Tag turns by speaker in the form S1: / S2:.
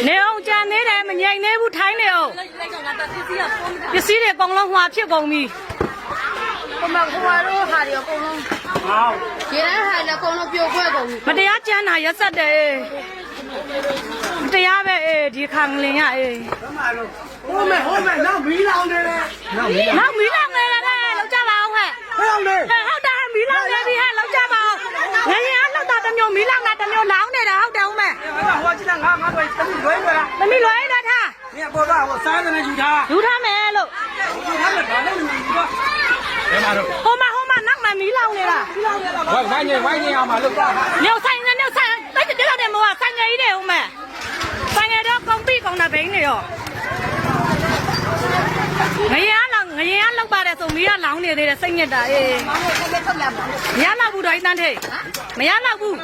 S1: နေအောင်ကြံနေတယ်မငြိမ်နေဘူးထိုင်းနေအောင်ပစ္စည်းတွေအကုန်လုံးဟွာဖြစ်ကုန်ပြီဟိုမှာဟိုရောဟာတွေအကုန်လုံးဒီတိုင်းဟာလည်းအကုန်လုံးပြိုကွဲကုန်ပြီမတရားကြမ်းတာရက်ဆက်တယ်တရားပဲဒီခံလင်ရ
S2: ဟိုမဲ့နောက်မီးလောင်နေတယ်
S1: နောက်မီးလောင်နေတယ်လောက်ကြပါအောင်ဟဲ့ဟုတ်တယ်မီးလောင်နေပြီဟဲ့လောက်ကြပါအောင်ငရင်အားလောက်တာတမျိုးမီးလောင်တာတမျိုးလောင်နေတာဟုတ်တယ်ဦးမဲ
S2: ဟိုကြည့်တာငါပဲ
S1: သမီးလွယ်တော့ထား
S2: เนี่ยပေါ်ကဟိုစားတယ်ယူ
S1: ထားမယ်လို့
S2: ယူထားမယ်ဘာလို့ယူတော့ဘယ်မှာတော့
S1: ဟိုမှာနောက်မှမီးလောင်နေတာ
S2: ဝိုင်းနေအောင်မလုပ်တော့
S1: ညိုဆိုင်တိတ်တော့တယ်မို့ဆိုင်ငယ်ကြီးတယ်ဦးမဲဆိုင်ငယ်တော့ကုန်ပြီကုန်တာဘိန်းနေရောငရင်ကလောက်ပါတယ်ဆိုမီးကလောင်နေသေးတယ်စိတ်ညစ်တာမရတော့ဘူးတော့အတန်းထိတ်မရတော့ဘူး